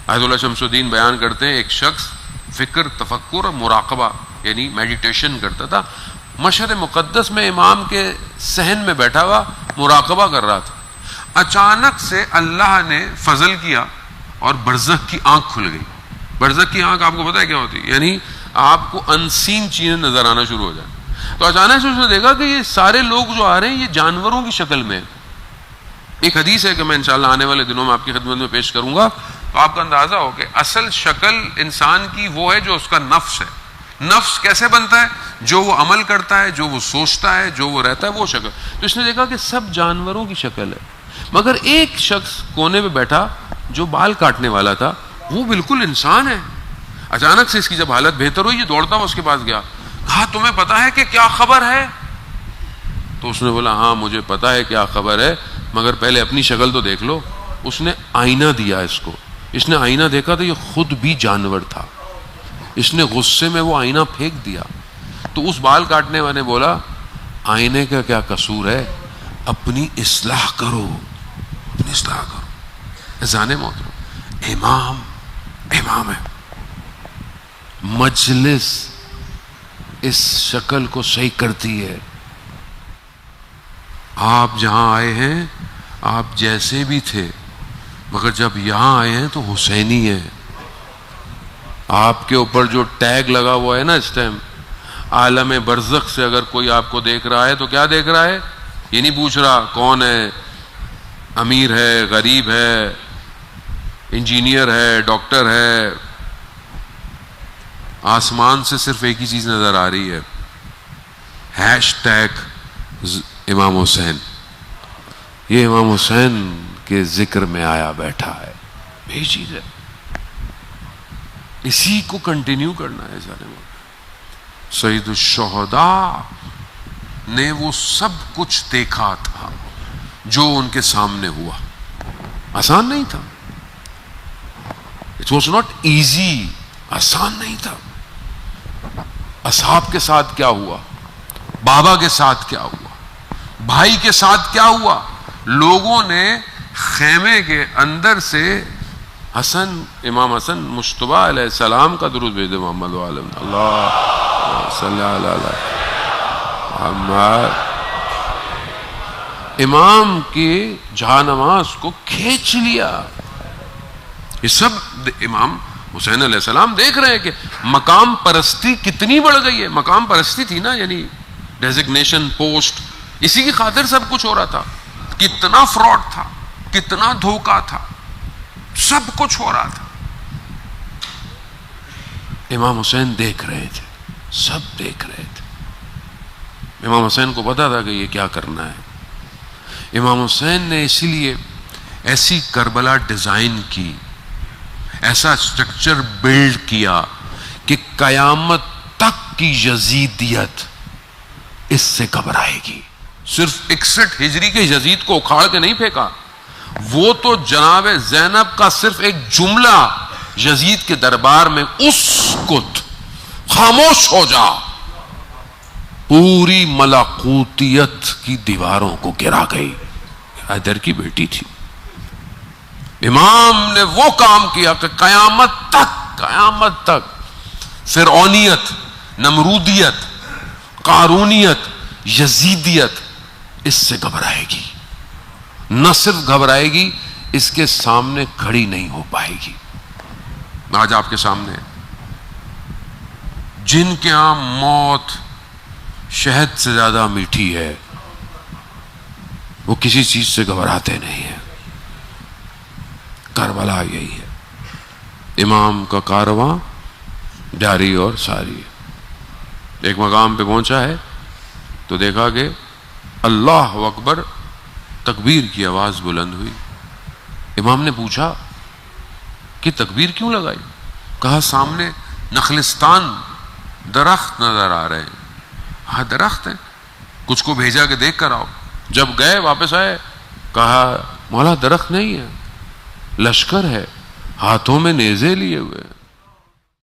آیت اللہ شمس الدین بیان کرتے ہیں ایک شخص فکر، تفکر اور مراقبہ یعنی میڈیٹیشن کرتا تھا، مشہد مقدس میں امام کے صحن میں بیٹھا ہوا مراقبہ کر رہا تھا. اچانک سے اللہ نے فضل کیا اور برزخ کی آنکھ کھل گئی. برزخ کی آنکھ آپ کو پتہ ہے کیا ہوتی ہے؟ یعنی آپ کو انسین چیزیں نظر آنا شروع ہو جائیں. تو اچانک سے اس نے دیکھا کہ یہ سارے لوگ جو آ رہے ہیں یہ جانوروں کی شکل میں. ایک حدیث ہے کہ میں انشاءاللہ آنے والے دنوں میں آپ کی خدمت میں پیش کروں گا، تو آپ کا اندازہ ہو کہ اصل شکل انسان کی وہ ہے جو اس کا نفس ہے. نفس کیسے بنتا ہے؟ جو وہ عمل کرتا ہے، جو وہ سوچتا ہے، جو وہ رہتا ہے، وہ شکل. تو اس نے دیکھا کہ سب جانوروں کی شکل ہے، مگر ایک شخص کونے پہ بیٹھا جو بال کاٹنے والا تھا وہ بالکل انسان ہے. اچانک سے اس کی جب حالت بہتر ہوئی، یہ دوڑتا ہوا اس کے پاس گیا، کہا تمہیں پتا ہے کہ کیا خبر ہے؟ تو اس نے بولا ہاں مجھے پتا ہے کیا خبر ہے، مگر پہلے اپنی شکل تو دیکھ لو. اس نے آئینہ دیا اس کو. اس نے آئینہ دیکھا تو یہ خود بھی جانور تھا. اس نے غصے میں وہ آئینہ پھینک دیا. تو اس بال کاٹنے والے نے بولا آئینے کا کیا قصور ہے، اپنی اصلاح کرو، اپنی اصلاح کرو. ذہن محترم، امام ہے، مجلس اس شکل کو صحیح کرتی ہے. آپ جہاں آئے ہیں آپ جیسے بھی تھے، مگر جب یہاں آئے ہیں تو حسینی ہے. آپ کے اوپر جو ٹیگ لگا ہوا ہے نا اس ٹائم، عالم برزخ سے اگر کوئی آپ کو دیکھ رہا ہے تو کیا دیکھ رہا ہے؟ یہ نہیں پوچھ رہا کون ہے، امیر ہے، غریب ہے، انجینئر ہے، ڈاکٹر ہے. آسمان سے صرف ایک ہی چیز نظر آ رہی ہے، ہیش ٹیگ امام حسین. یہ امام حسین کے ذکر میں آیا بیٹھا ہے، یہی چیز ہے. اسی کو کنٹینیو کرنا ہے. سید الشہداء نے وہ سب کچھ دیکھا تھا جو ان کے سامنے ہوا. آسان نہیں تھا. It was not easy. آسان نہیں تھا. اصحاب کے ساتھ کیا ہوا، بابا کے ساتھ کیا ہوا، بھائی کے ساتھ کیا ہوا. لوگوں نے خیمے کے اندر سے امام حسن مجتبیٰ علیہ السلام کا درود بھیج دے محمد وعلم اللہ صلی اللہ علیہ محمد. امام کی جہاں نماز کو کھینچ لیا. یہ سب امام حسین علیہ السلام دیکھ رہے ہیں کہ مقام پرستی کتنی بڑھ گئی ہے. مقام پرستی تھی نا، یعنی ڈیزگنیشن، پوسٹ، اسی کی خاطر سب کچھ ہو رہا تھا. کتنا فراڈ تھا، کتنا دھوکہ تھا، سب کچھ ہو رہا تھا. امام حسین دیکھ رہے تھے، سب دیکھ رہے تھے. امام حسین کو پتا تھا کہ یہ کیا کرنا ہے. امام حسین نے اسی لیے ایسی کربلا ڈیزائن کی، ایسا اسٹرکچر بلڈ کیا کہ قیامت تک کی یزیدیت اس سے گھبرائے گی. صرف 61 ہجری کے یزید کو اکھاڑ کے نہیں پھینکا، وہ تو جناب زینب کا صرف ایک جملہ یزید کے دربار میں اسکت، خاموش ہو جا، پوری ملکوتیت کی دیواروں کو گرا گئی. حیدر کی بیٹی تھی. امام نے وہ کام کیا کہ قیامت تک فرعونیت، نمرودیت، قارونیت، یزیدیت اس سے گھبرائے گی. نہ صرف گھبرائے گی، اس کے سامنے کھڑی نہیں ہو پائے گی. آج آپ کے سامنے جن کے ہاں موت شہد سے زیادہ میٹھی ہے، وہ کسی چیز سے گھبراتے نہیں ہیں. کربلا یہی ہے. امام کا کارواں جاری اور ساری ہے. ایک مقام پہ پہنچا ہے تو دیکھا کہ اللہ اکبر، تکبیر کی آواز بلند ہوئی. امام نے پوچھا کہ تکبیر کیوں لگائی؟ کہا سامنے نخلستان، درخت نظر آ رہے ہیں. ہاں درخت ہیں، کچھ کو بھیجا کہ دیکھ کر آؤ. جب گئے واپس آئے، کہا مولا درخت نہیں ہے، لشکر ہے، ہاتھوں میں نیزے لیے ہوئے.